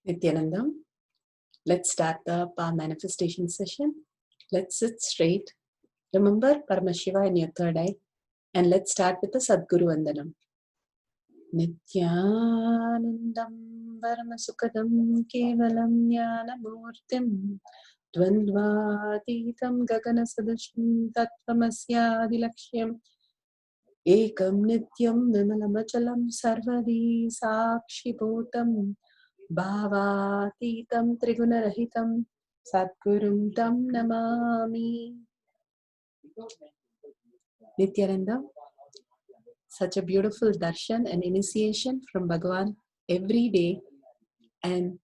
Nithyananda, let's start the power manifestation session. Let's sit straight. Remember Paramashiva in your third eye. And let's start with the Sadguru Vandanam. Nithyanandam Paramasukadam Kevalam Jnanamurtim Dvandvatitam Gaganasadashim Tattvamasyaadilakshyam Ekam Nityam Vimalamachalam Sarvadi Sakshibhutam Bhavatitam Trigunarahitam Satgurum Tam Namami. Nithyananda, such a beautiful darshan and initiation from Bhagavan every day, and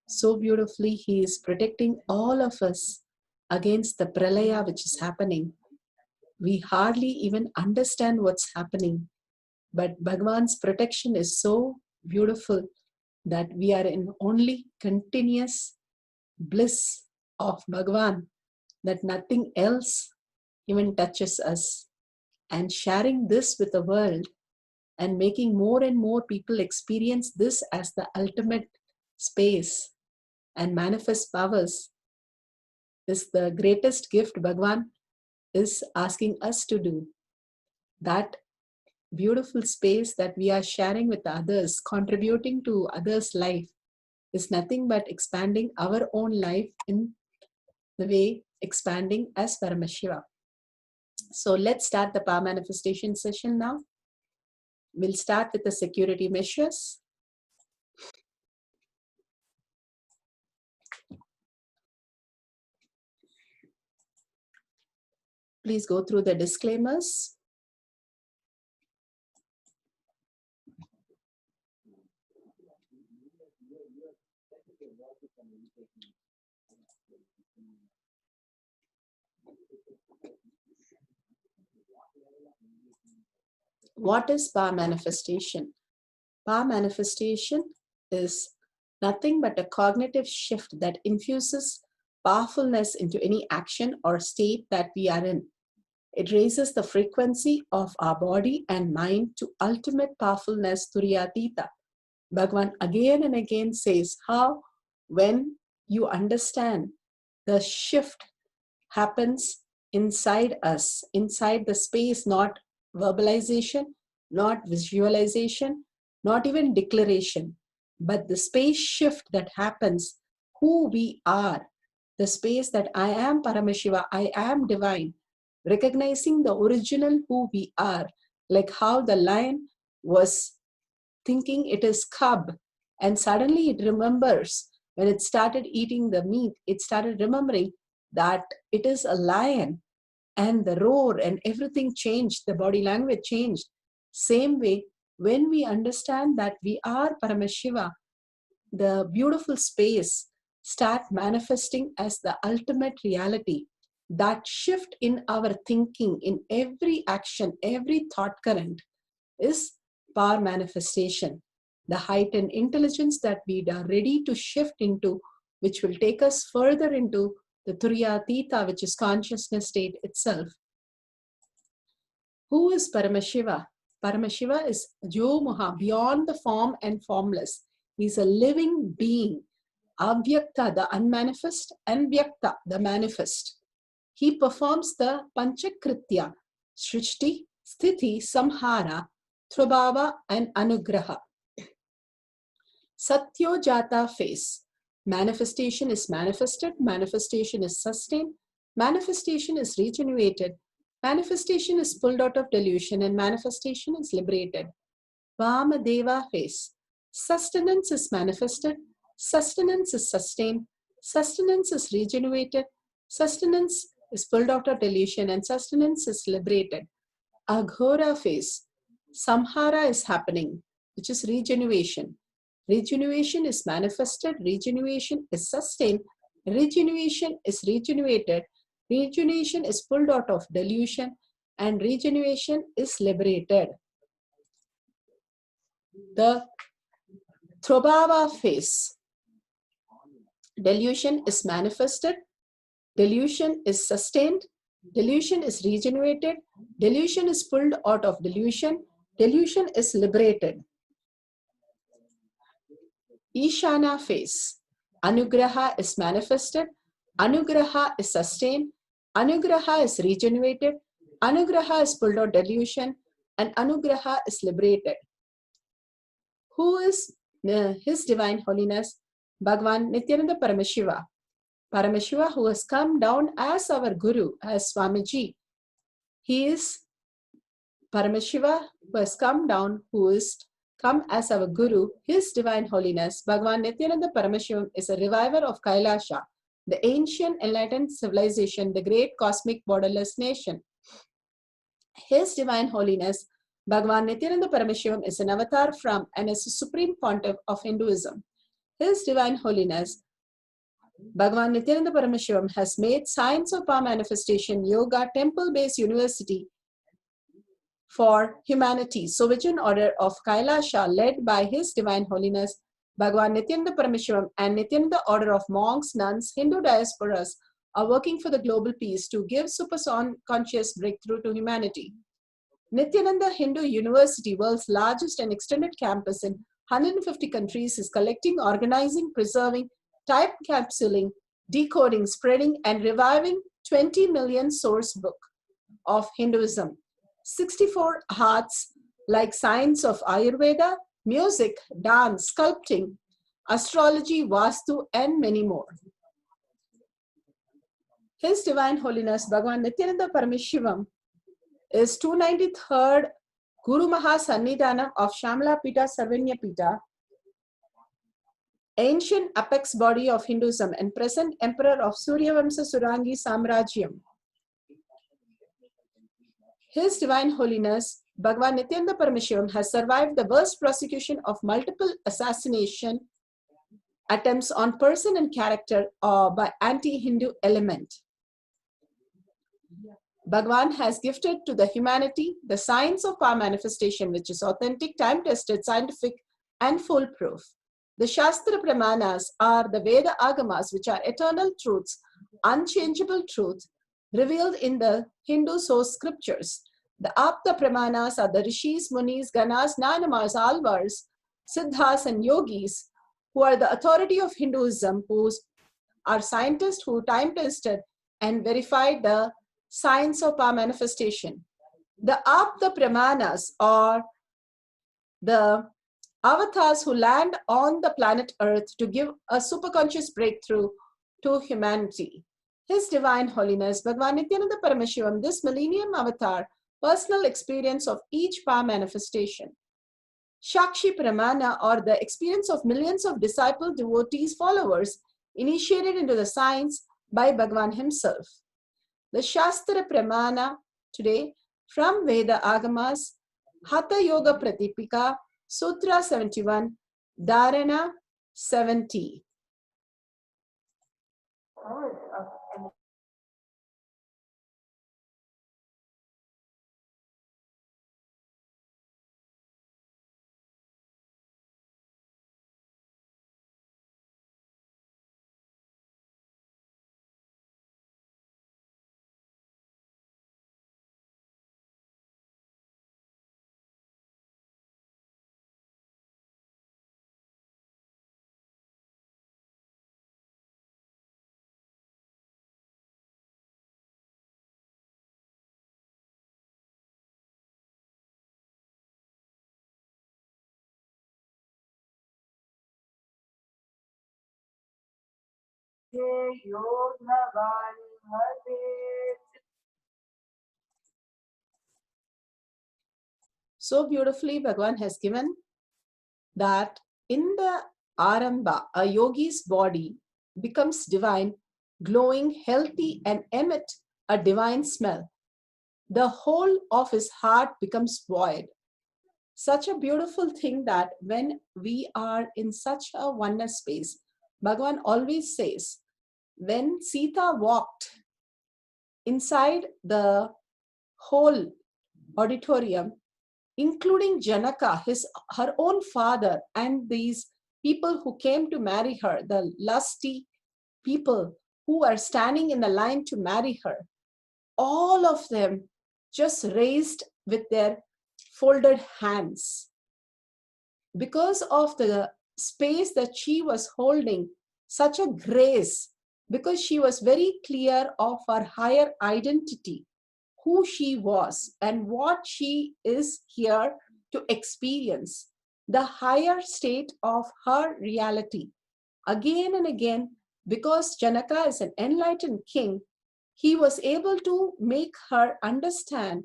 so beautifully he is protecting all of us against the pralaya which is happening. We hardly even understand what's happening, but Bhagavan's protection is so beautiful that we are in only continuous bliss of Bhagavan, that nothing else even touches us. And sharing this with the world and making more and more people experience this as the ultimate space and manifest powers is the greatest gift Bhagavan is asking us to do. That beautiful space that we are sharing with others, contributing to others' life, is nothing but expanding our own life in the way expanding as Paramashiva. So let's start the power manifestation session now. We'll start with the security measures. Please go through the disclaimers. What is power manifestation? Power manifestation is nothing but a cognitive shift that infuses powerfulness into any action or state that we are in. It raises the frequency of our body and mind to ultimate powerfulness, Turyatita. Bhagavan again and again says how when you understand the shift happens inside us, inside the space, not verbalization, not visualization, not even declaration, but the space shift that happens, who we are, the space that I am Paramashiva, I am divine, recognizing the original who we are, like how the lion was thinking it is cub, and suddenly it remembers when it started eating the meat, it started remembering that it is a lion, and the roar and everything changed, the body language changed. Same way, when we understand that we are Paramashiva, the beautiful space start manifesting as the ultimate reality. That shift in our thinking, in every action, every thought current is power manifestation. The heightened intelligence that we are ready to shift into, which will take us further into the Turyatita, which is consciousness state itself. Who is Paramashiva? Paramashiva is Jyomaha, beyond the form and formless. He is a living being. Avyakta, the unmanifest, and Vyakta, the manifest. He performs the Panchakritya, Srishti, Sthiti, Samhara, Trabhava, and Anugraha. Satyo Jata phase. Manifestation is manifested, manifestation is sustained, manifestation is regenerated, manifestation is pulled out of delusion, and manifestation is liberated. Vamadeva phase. Sustenance is manifested, sustenance is sustained, sustenance is regenerated, sustenance is pulled out of delusion, and sustenance is liberated. Aghora phase. Samhara is happening, which is regeneration. Regeneration is manifested, regeneration is sustained, regeneration is regenerated, regeneration is pulled out of delusion, and regeneration is liberated. The Trobhava phase. Delusion is manifested, delusion is sustained, delusion is regenerated, delusion is pulled out of delusion, delusion is liberated. Ishana face. Anugraha is manifested. Anugraha is sustained. Anugraha is regenerated. Anugraha is pulled out delusion. And Anugraha is liberated. Who is His Divine Holiness? Bhagavan Nithyananda Paramashiva. Paramashiva, who has come down as our Guru, as Swamiji. He is Paramashiva, who has come down, who is come as our Guru, His Divine Holiness. Bhagavan Nithyananda Paramashivam is a reviver of Kailasha, the ancient enlightened civilization, the great cosmic borderless nation. His Divine Holiness, Bhagavan Nithyananda Paramashivam, is an avatar from and is a supreme pontiff of Hinduism. His Divine Holiness, Bhagavan Nithyananda Paramashivam, has made Science of Power Manifestation Yoga temple-based university for humanity. So Vision Order of Kailasha, led by His Divine Holiness, Bhagavan Nithyananda Paramashivam, and Nithyananda Order of Monks, Nuns, Hindu diasporas are working for the global peace to give super-conscious breakthrough to humanity. Nithyananda Hindu University, world's largest and extended campus in 150 countries, is collecting, organizing, preserving, time capsuling, decoding, spreading, and reviving 20 million source book of Hinduism. 64 arts like science of Ayurveda, music, dance, sculpting, astrology, Vastu, and many more. His Divine Holiness Bhagavan Nithyananda Paramashivam is 293rd Guru Maha Sannidhanam of Shamala Pita Sarvanya Pita, ancient apex body of Hinduism and present emperor of Suryavamsa Surangi Samrajyam. His Divine Holiness Bhagavan Nithyananda Paramashivam has survived the worst prosecution of multiple assassination attempts on person and character by anti-Hindu element. Bhagavan has gifted to the humanity the science of power manifestation, which is authentic, time-tested, scientific, and foolproof. The Shastra Pramanas are the Veda Agamas, which are eternal truths, unchangeable truth, revealed in the Hindu source scriptures. The Apta Pramanas are the Rishis, Munis, Ganas, Nanamas, Alvars, Siddhas, and Yogis, who are the authority of Hinduism, who are scientists who time-tested and verified the science of power manifestation. The Apta Pramanas are the avatars who land on the planet Earth to give a superconscious breakthrough to humanity. His Divine Holiness Bhagavan Nithyananda Paramashivam, this millennium avatar, personal experience of each power manifestation. Shakshi Pramana, or the experience of millions of disciple devotees, followers, initiated into the science by Bhagavan himself. The Shastra Pramana today from Veda Agamas, Hatha Yoga Pratipika, Sutra 71, Dharana 70. So beautifully, Bhagavan has given that in the Arambha, a yogi's body becomes divine, glowing, healthy, and emit a divine smell. The whole of his heart becomes void. Such a beautiful thing that when we are in such a oneness space, Bhagavan always says, when Sita walked inside the whole auditorium, including Janaka, her own father, and these people who came to marry her, the lusty people who are standing in the line to marry her, all of them just raised with their folded hands because of the space that she was holding, such a grace, because she was very clear of her higher identity, who she was and what she is here to experience, the higher state of her reality. Again and again, because Janaka is an enlightened king, he was able to make her understand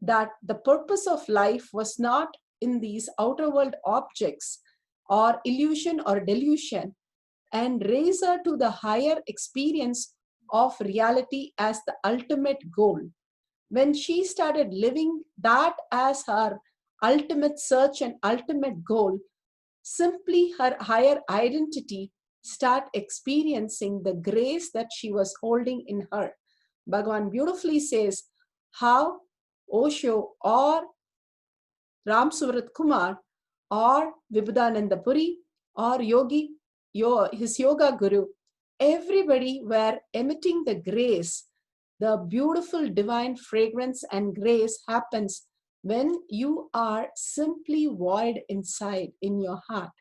that the purpose of life was not in these outer world objects or illusion or delusion, and raise her to the higher experience of reality as the ultimate goal. When she started living that as her ultimate search and ultimate goal, simply her higher identity start experiencing the grace that she was holding in her. Bhagavan beautifully says how Osho or Ram Surat Kumar or Vibhudananda Puri or his yoga guru, everybody were emitting the grace. The beautiful divine fragrance and grace happens when you are simply void inside in your heart.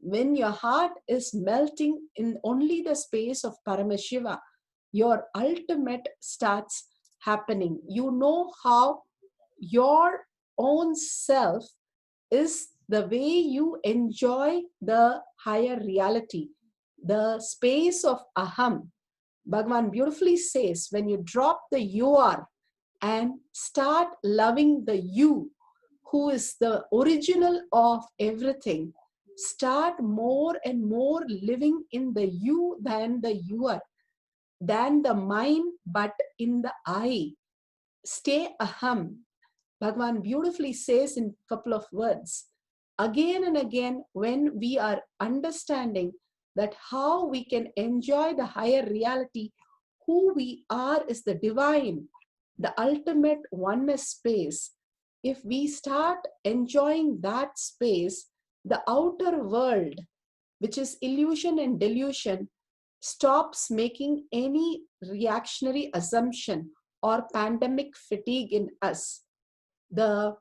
When your heart is melting in only the space of Paramashiva, your ultimate starts happening. You know how your own self is the way you enjoy the higher reality, the space of aham. Bhagavan beautifully says, when you drop the you are and start loving the you, who is the original of everything, start more and more living in the you than the you are, than the mind, but in the I. Stay aham. Bhagavan beautifully says in a couple of words, again and again, when we are understanding that how we can enjoy the higher reality, who we are is the divine, the ultimate oneness space. If we start enjoying that space, the outer world, which is illusion and delusion, stops making any reactionary assumption or pandemic fatigue in us. The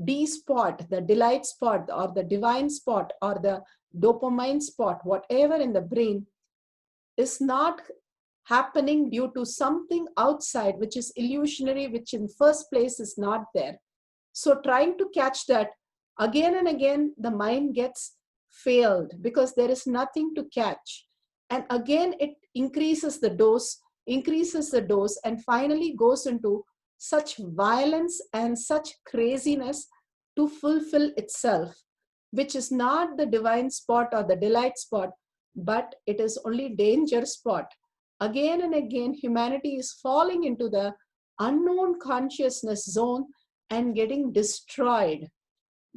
D spot, the delight spot, or the divine spot, or the dopamine spot, whatever in the brain, is not happening due to something outside, which is illusionary, which in first place is not there. So trying to catch that, again and again, the mind gets failed because there is nothing to catch. And again, it increases the dose, and finally goes into such violence and such craziness to fulfill itself, which is not the divine spot or the delight spot, but it is only danger spot. Again and again, humanity is falling into the unknown consciousness zone and getting destroyed.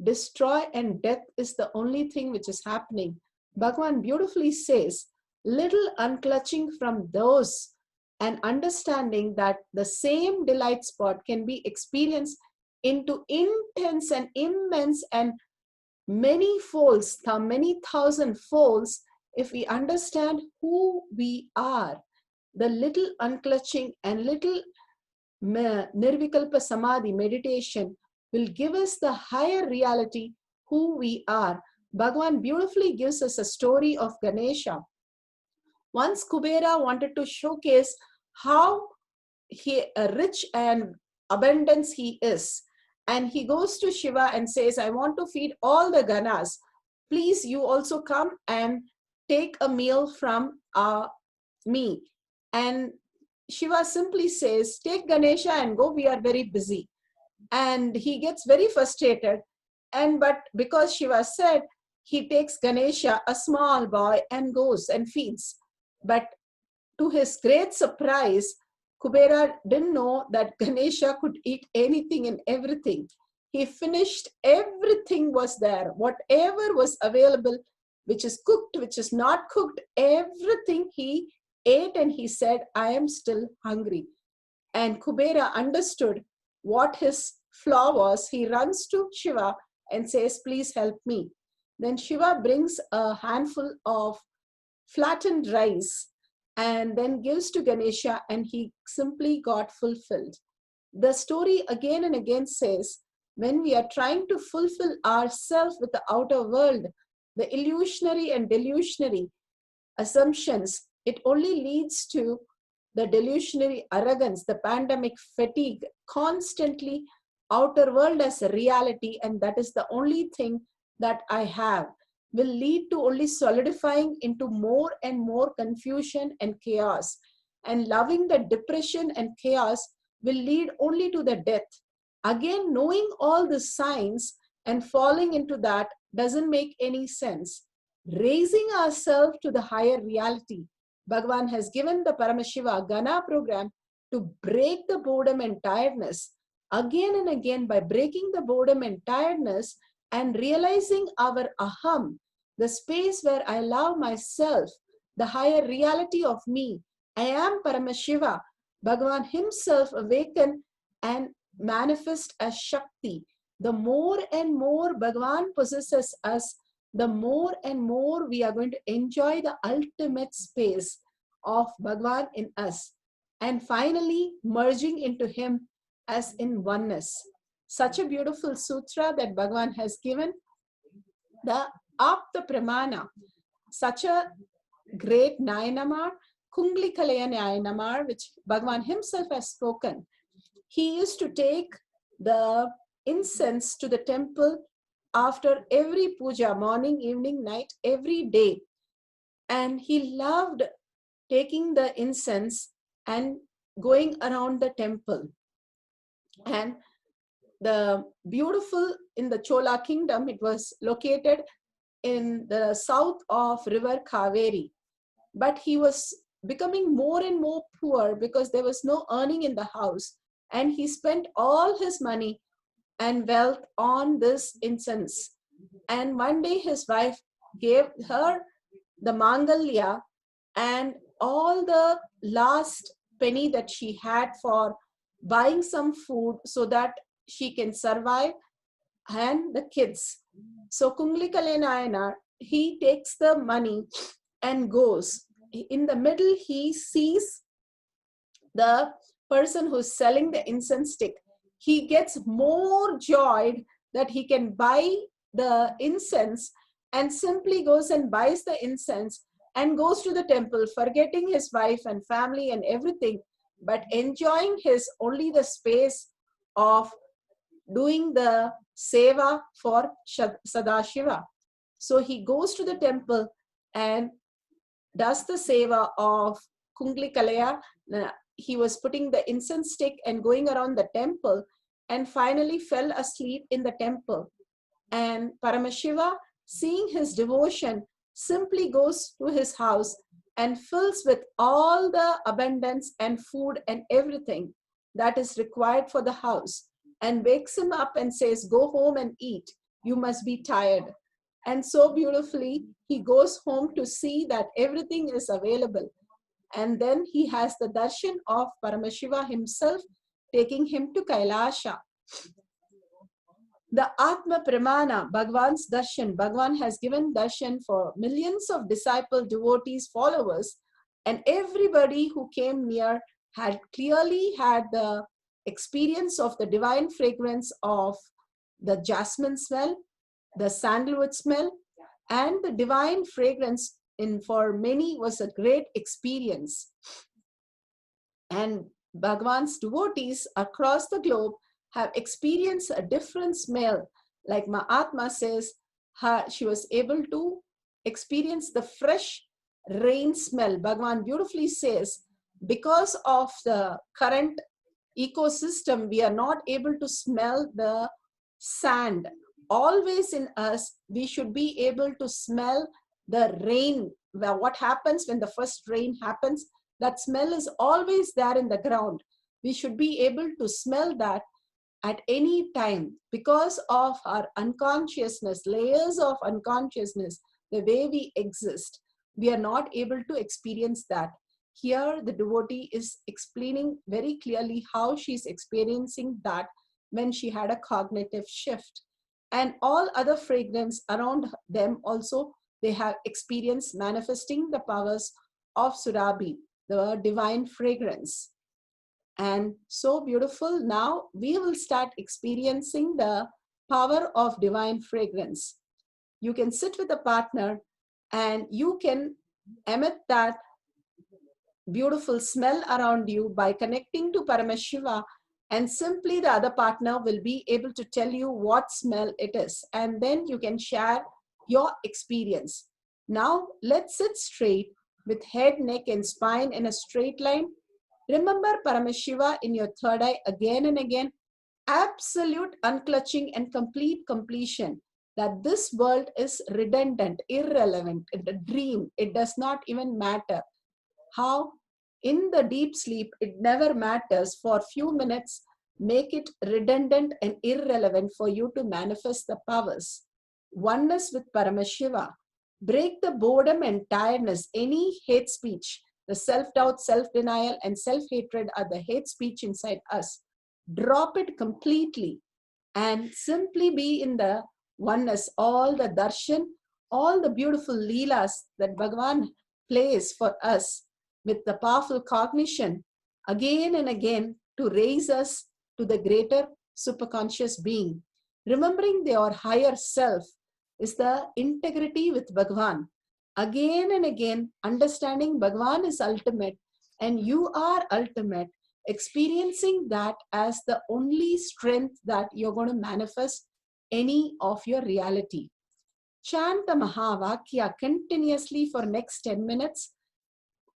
Destroy and death is the only thing which is happening. Bhagavan beautifully says, little unclutching from those and understanding that the same delight spot can be experienced into intense and immense and many folds, many thousand folds, if we understand who we are. The little unclutching and little nirvikalpa samadhi meditation will give us the higher reality, who we are. Bhagavan beautifully gives us a story of Ganesha. Once Kubera wanted to showcase how rich and abundance he is. And he goes to Shiva and says, I want to feed all the Ganas. Please, you also come and take a meal from me. And Shiva simply says, take Ganesha and go, we are very busy. And he gets very frustrated. But because Shiva said, he takes Ganesha, a small boy, and goes and feeds. But to his great surprise, Kubera didn't know that Ganesha could eat anything and everything. He finished everything was there. Whatever was available, which is cooked, which is not cooked, everything he ate, and he said, I am still hungry. And Kubera understood what his flaw was. He runs to Shiva and says, please help me. Then Shiva brings a handful of flattened rice and then gives to Ganesha, and he simply got fulfilled. The story again and again says, when we are trying to fulfill ourselves with the outer world, the illusionary and delusionary assumptions, it only leads to the delusionary arrogance, the pandemic fatigue, constantly outer world as a reality, and that is the only thing that I have, will lead to only solidifying into more and more confusion and chaos. And loving the depression and chaos will lead only to the death. Again, knowing all the signs and falling into that doesn't make any sense. Raising ourselves to the higher reality, Bhagavan has given the Paramashiva Gana program to break the boredom and tiredness. Again and again, by breaking the boredom and tiredness and realizing our aham, the space where I love myself, the higher reality of me, I am Paramashiva, Bhagavan himself awaken and manifest as Shakti. The more and more Bhagavan possesses us, the more and more we are going to enjoy the ultimate space of Bhagavan in us, and finally merging into him as in oneness. Such a beautiful sutra that Bhagavan has given, the Apta Pramana, such a great Nayanamar, Kunglikalaya Nayanamar, which Bhagavan himself has spoken. He used to take the incense to the temple after every puja, morning, evening, night, every day. And he loved taking the incense and going around the temple. And the beautiful in the Chola kingdom, it was located in the south of river Kaveri. But he was becoming more and more poor because there was no earning in the house. And he spent all his money and wealth on this incense. And one day his wife gave her the Mangalya and all the last penny that she had for buying some food so that she can survive, and the kids. So Kunglikalaya Nayanar, he takes the money and goes. In the middle, he sees the person who's selling the incense stick. He gets more joyed that he can buy the incense and simply goes and buys the incense and goes to the temple, forgetting his wife and family and everything, but enjoying his only the space of doing the seva for Sadashiva. So he goes to the temple and does the seva of Kunglikalaya. He was putting the incense stick and going around the temple, and finally fell asleep in the temple. And Paramashiva, seeing his devotion, simply goes to his house and fills with all the abundance and food and everything that is required for the house, and wakes him up and says, "Go home and eat. You must be tired." And so beautifully, he goes home to see that everything is available. And then he has the darshan of Paramashiva himself taking him to KAILASA. The Atma Pramana, Bhagavan's darshan. Bhagavan has given darshan for millions of disciple, devotees, followers, and everybody who came near had clearly had the experience of the divine fragrance of the jasmine smell, the sandalwood smell, and the divine fragrance for many was a great experience. And Bhagavan's devotees across the globe have experienced a different smell. Like Mahatma says, she was able to experience the fresh rain smell. Bhagavan beautifully says, because of the current ecosystem, we are not able to smell the sand. Always in us, we should be able to smell the rain. Well, what happens when the first rain happens? That smell is always there in the ground. We should be able to smell that at any time because of our unconsciousness, layers of unconsciousness, the way we exist. We are not able to experience that. Here, the devotee is explaining very clearly how she's experiencing that when she had a cognitive shift. And all other fragrance around them also, they have experienced manifesting the powers of Surabhi, the divine fragrance. And so beautiful. Now we will start experiencing the power of divine fragrance. You can sit with a partner and you can emit that beautiful smell around you by connecting to Paramashiva, and simply the other partner will be able to tell you what smell it is, and then you can share your experience. Now let's sit straight with head, neck and spine in a straight line. Remember Paramashiva in your third eye again and again. Absolute unclutching and complete completion that this world is redundant, irrelevant, a dream. It does not even matter. How in the deep sleep it never matters for a few minutes. Make it redundant and irrelevant for you to manifest the powers. Oneness with Paramashiva. Break the boredom and tiredness, any hate speech. The self-doubt, self-denial and self-hatred are the hate speech inside us. Drop it completely and simply be in the oneness. All the darshan, all the beautiful leelas that Bhagavan plays for us with the powerful cognition again and again to raise us to the greater superconscious being. Remembering your higher self is the integrity with Bhagavan. Again and again, understanding Bhagavan is ultimate and you are ultimate, experiencing that as the only strength that you're going to manifest any of your reality. Chant the Mahavakya continuously for next 10 minutes.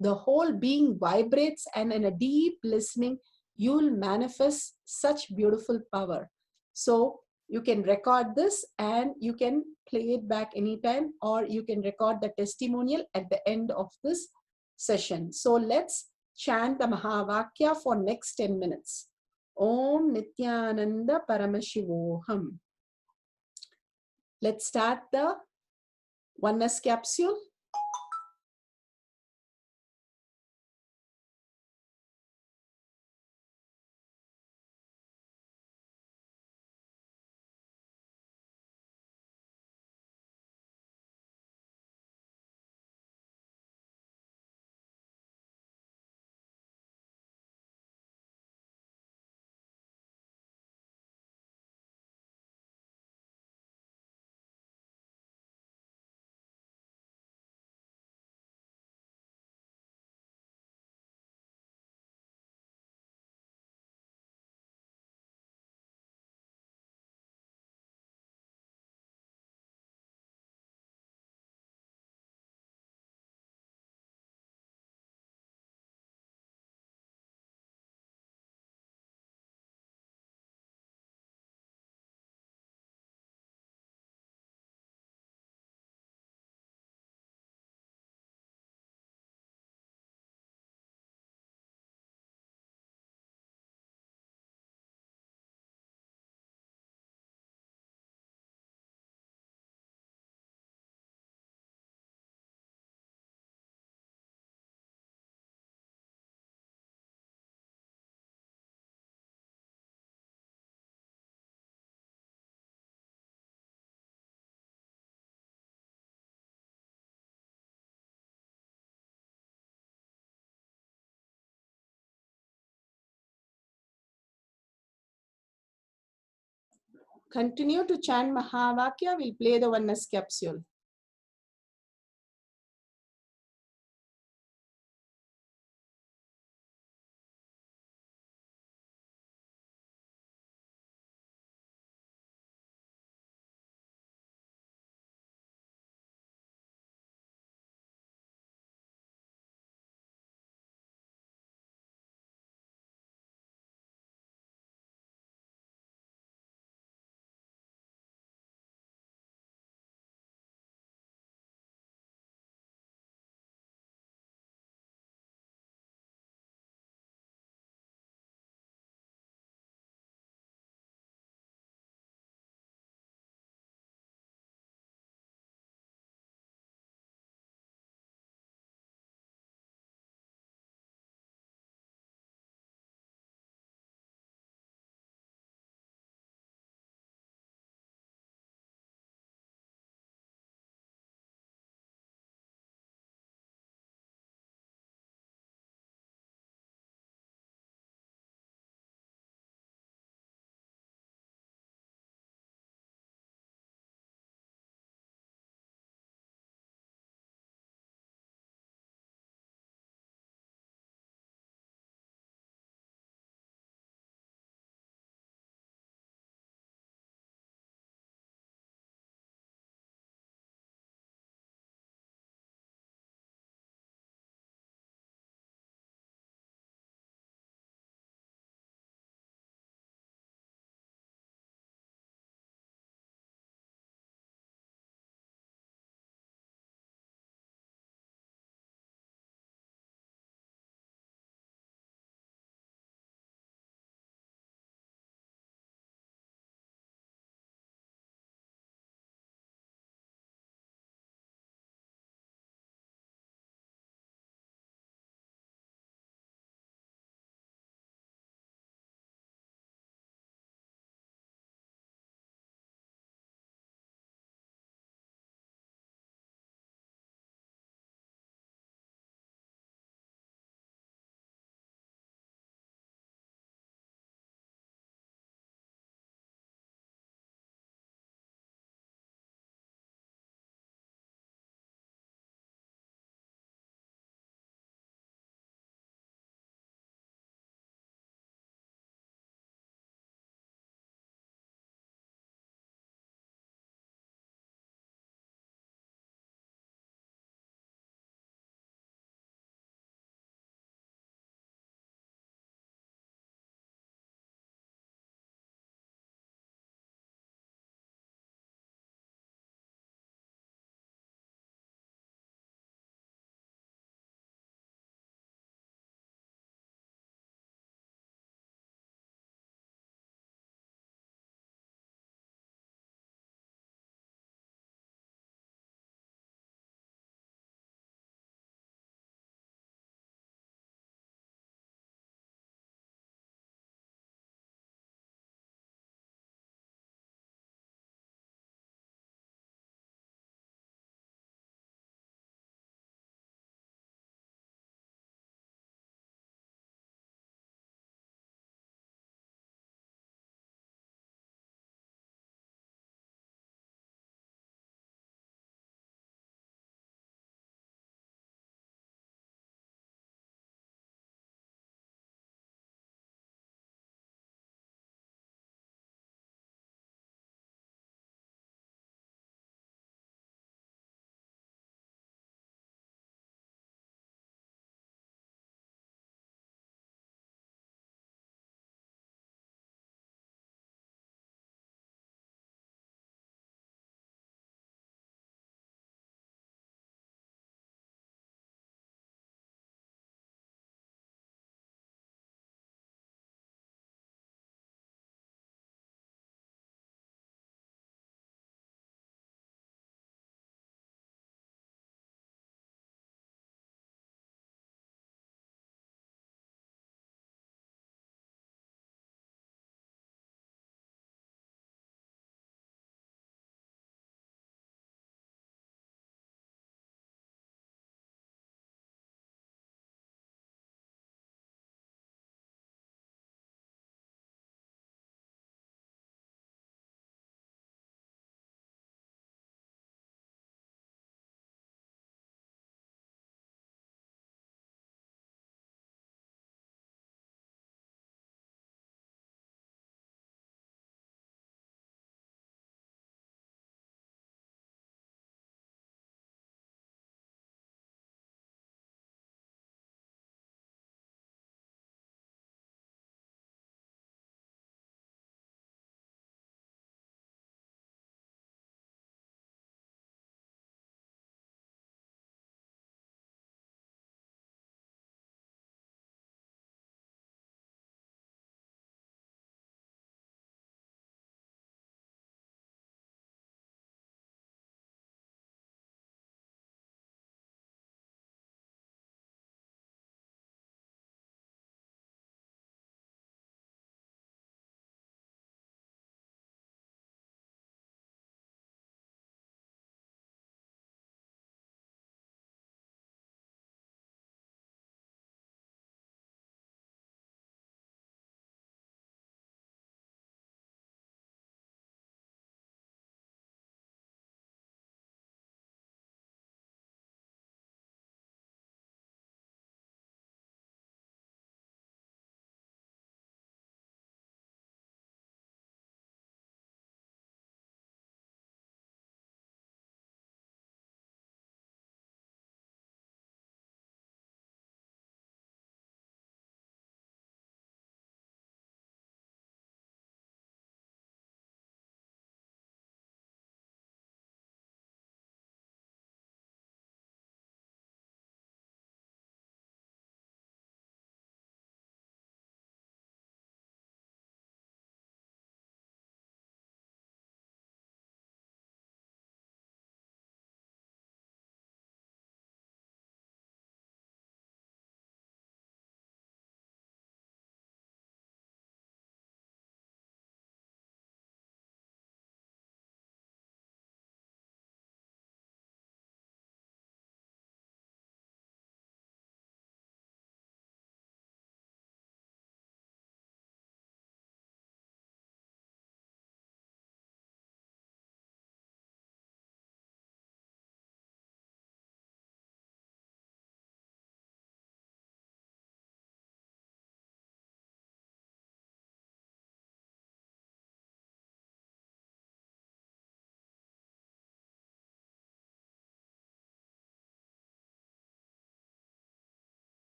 The whole being vibrates, and in a deep listening, you'll manifest such beautiful power. So you can record this and you can play it back anytime, or you can record the testimonial at the end of this session. So let's chant the Mahavakya for next 10 minutes. Om Nithyananda Paramashivoham. Let's start the oneness capsule. Continue to chant Mahavakya. We'll play the oneness capsule.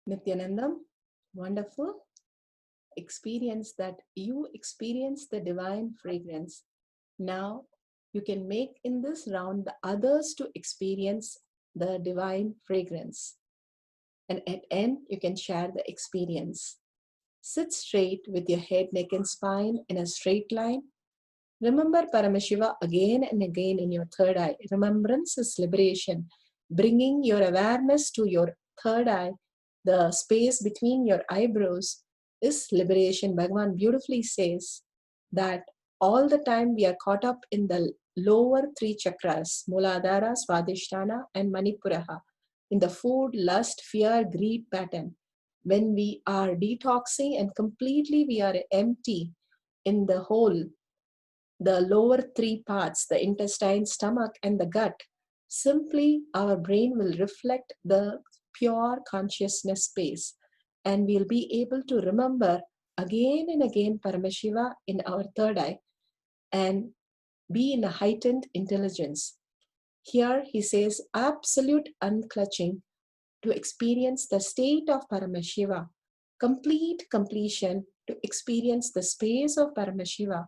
Nithyanandam, wonderful experience that you experience the divine fragrance. Now you can make in this round the others to experience the divine fragrance. And at end, you can share the experience. Sit straight with your head, neck, and spine in a straight line. Remember Paramashiva again and again in your third eye. Remembrance is liberation. Bringing your awareness to your third eye, the space between your eyebrows, is liberation. Bhagavan beautifully says that all the time we are caught up in the lower three chakras, Muladhara, Swadhisthana, and Manipuraha, in the food, lust, fear, greed pattern. When we are detoxing and completely we are empty in the whole, the lower three parts, the intestine, stomach, and the gut, simply our brain will reflect the pure consciousness space, and we'll be able to remember again and again Paramashiva in our third eye and be in a heightened intelligence. Here he says absolute unclutching to experience the state of Paramashiva, complete completion to experience the space of Paramashiva.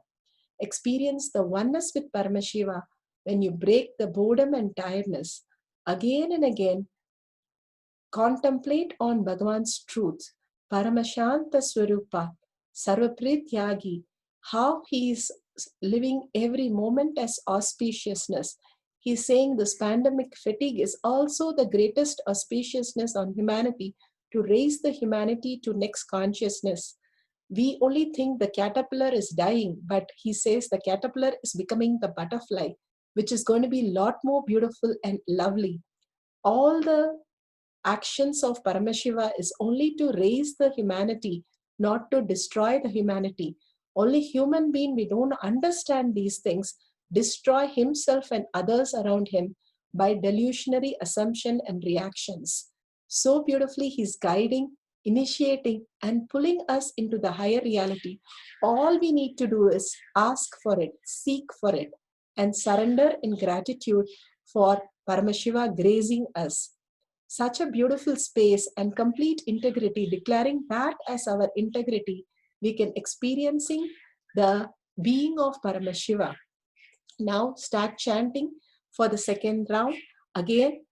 Experience the oneness with Paramashiva when you break the boredom and tiredness. Again and again, contemplate on Bhagavan's truth, Paramashanta Swarupa, Sarvaprityagi, how he is living every moment as auspiciousness. He's saying this pandemic fatigue is also the greatest auspiciousness on humanity to raise the humanity to next consciousness. We only think the caterpillar is dying, but he says the caterpillar is becoming the butterfly, which is going to be a lot more beautiful and lovely. All the actions of Paramashiva is only to raise the humanity, not to destroy the humanity. Only human being, we don't understand these things, destroy himself and others around him by delusionary assumption and reactions. So beautifully he's guiding, initiating, and pulling us into the higher reality. All we need to do is ask for it, seek for it, and surrender in gratitude for Paramashiva grazing us. Such a beautiful space and complete integrity, declaring that as our integrity, we can experiencing the being of Paramashiva. Now start chanting for the second round. Again,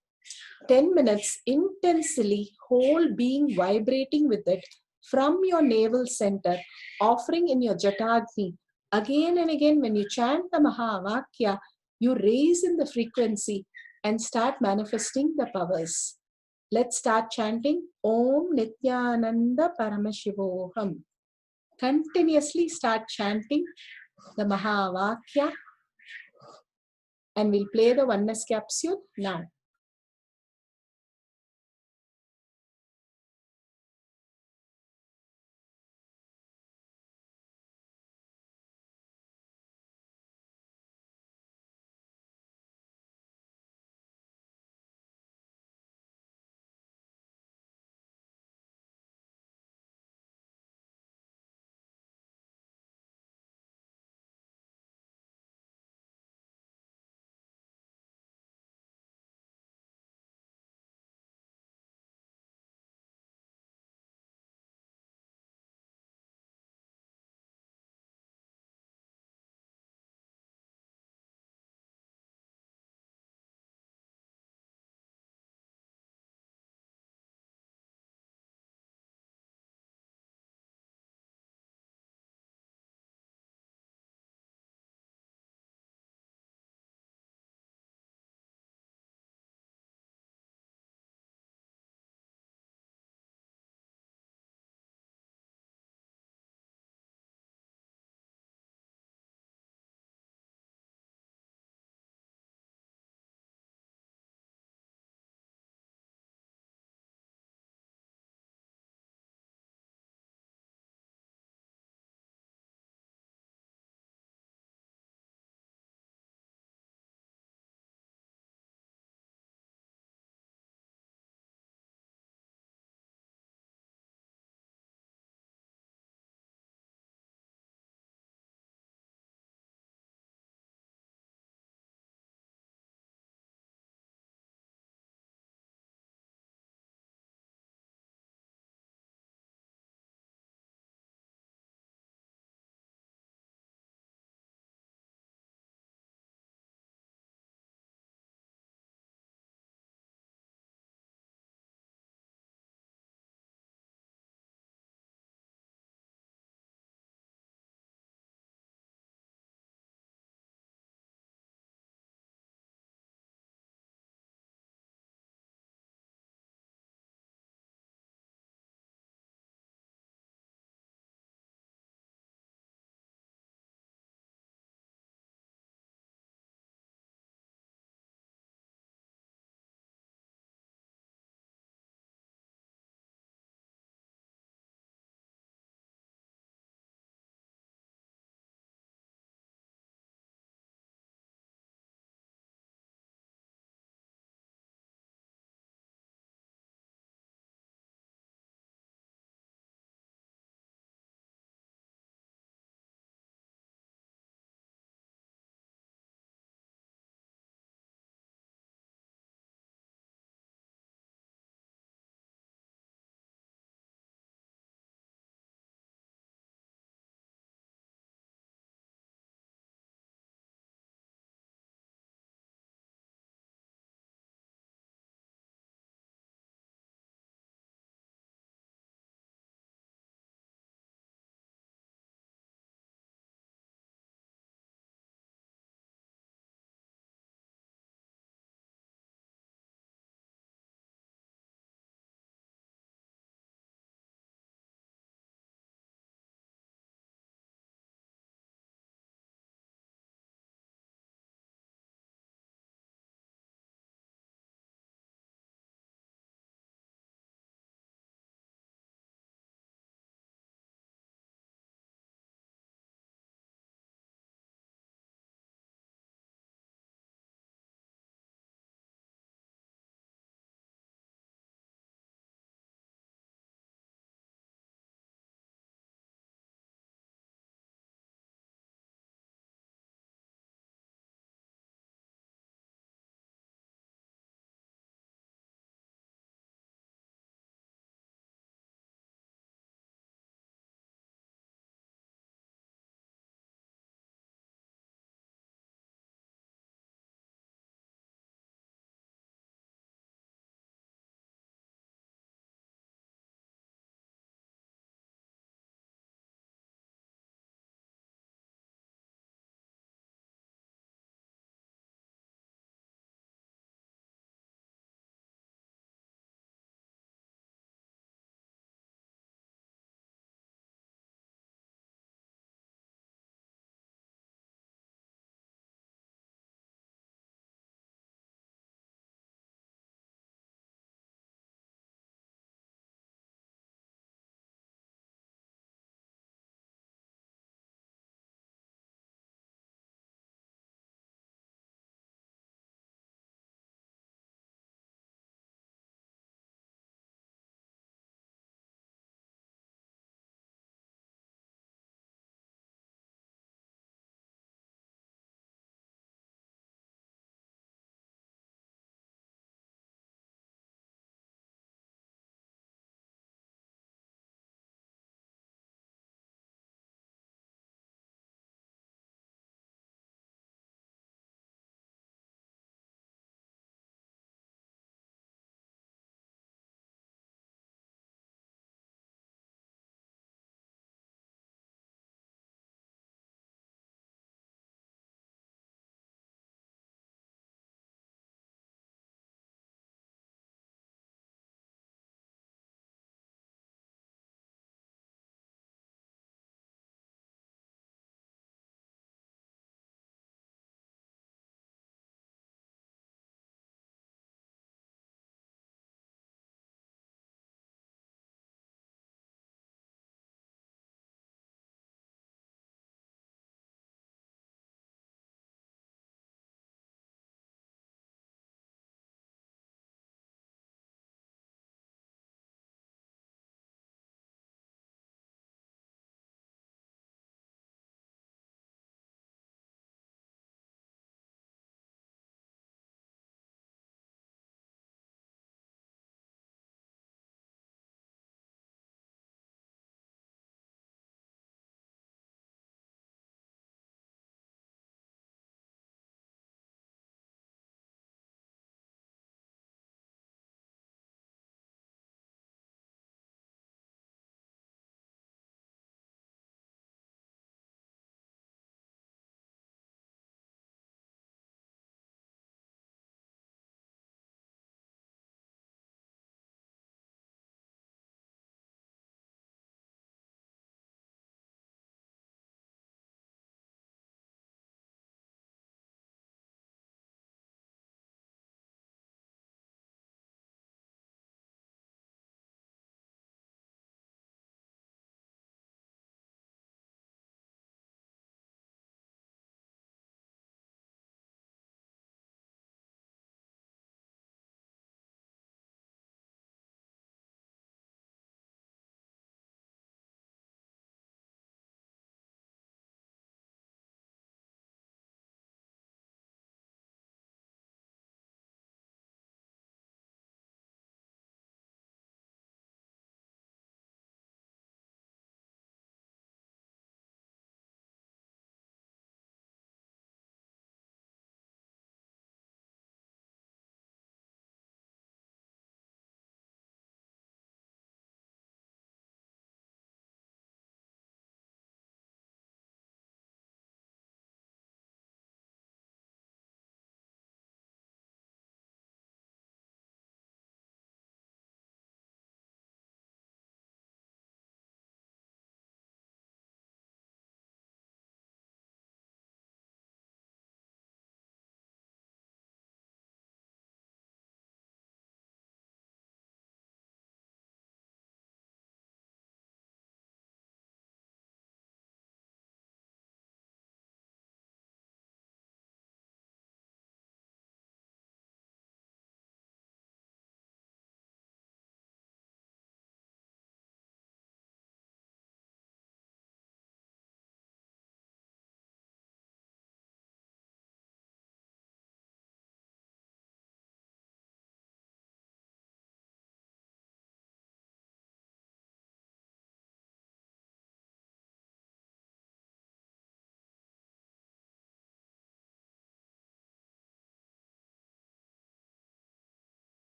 10 minutes intensely, whole being vibrating with it from your navel center, offering in your Jatagni. Again and again, when you chant the Mahavakya, you raise in the frequency and start manifesting the powers. Let's start chanting Om Nithyananda Paramashivoham. Continuously start chanting the Mahavakya, and we'll play the oneness capsule now.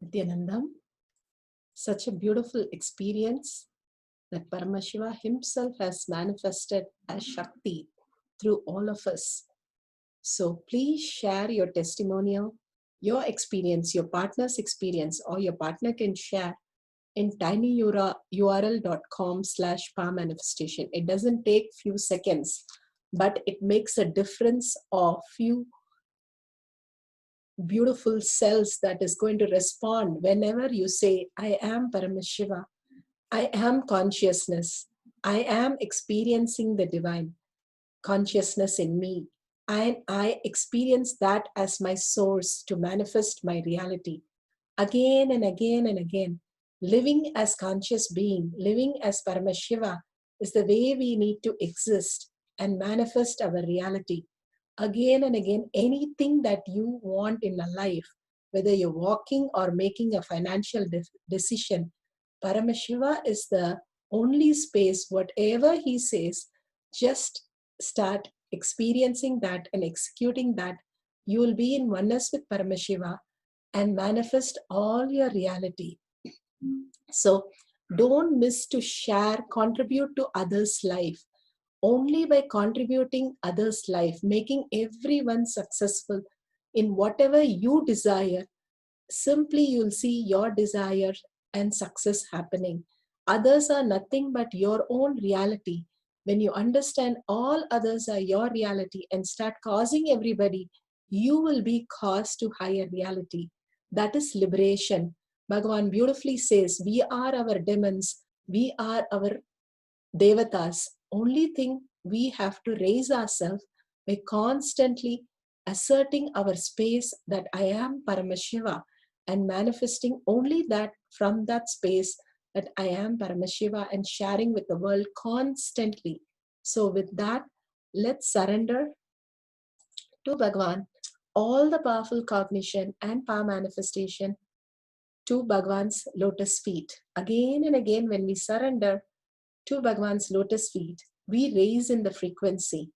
Nithyanandam, such a beautiful experience that Paramashiva himself has manifested as Shakti through all of us. So please share your testimonial, your experience, your partner's experience, or your partner can share in tinyurl.com/power manifestation. It doesn't take few seconds, but it makes a difference of few beautiful cells that is going to respond whenever you say, I am Paramashiva, I am consciousness, I am experiencing the divine consciousness in me, and I experience that as my source to manifest my reality. Again and again and again, living as conscious being, living as Paramashiva is the way we need to exist and manifest our reality. Again and again, anything that you want in a life, whether you're walking or making a financial decision, Paramashiva is the only space. Whatever he says, just start experiencing that and executing that. You will be in oneness with Paramashiva and manifest all your reality. So don't miss to share, contribute to others' life. Only by contributing others' life, making everyone successful in whatever you desire, simply you'll see your desire and success happening. Others are nothing but your own reality. When you understand all others are your reality and start causing everybody, you will be caused to higher reality. That is liberation. Bhagavan beautifully says, we are our demons, we are our devatas. Only thing we have to raise ourselves by constantly asserting our space that I am Paramashiva and manifesting only that from that space that I am Paramashiva and sharing with the world constantly. So with that, let's surrender to Bhagavan all the powerful cognition and power manifestation to Bhagavan's lotus feet. Again and again, when we surrender to Bhagavan's lotus feet, we raise in the frequency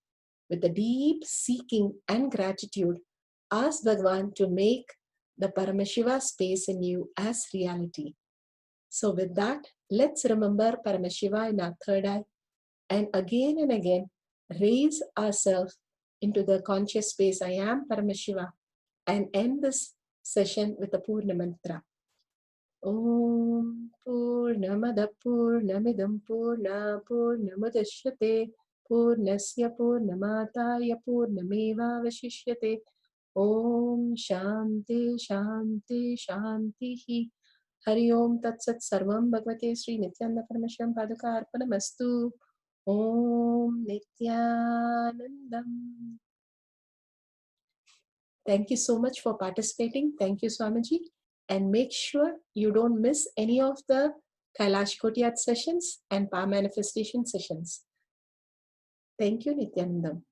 with a deep seeking and gratitude. Ask Bhagavan to make the Paramashiva space in you as reality. So with that, let's remember Paramashiva in our third eye and again raise ourselves into the conscious space, I am Paramashiva, and end this session with the Purna Mantra. Om Purnamada Purnamidam Purna Purnamudashyate Purnasya Purnamataya Purnameva Vashishyate. Om Shanti Shanti Shanti. Hari Om Tat Sat Sarvam Bhagavate Sri Nithyananda Parameshwaram Paduka Arpanamastu. Om Nithyanandam. Thank you so much for participating. Thank you, Swamiji. And make sure you don't miss any of the Kailash Kotiyat sessions and power manifestation sessions. Thank you, Nithyanandam.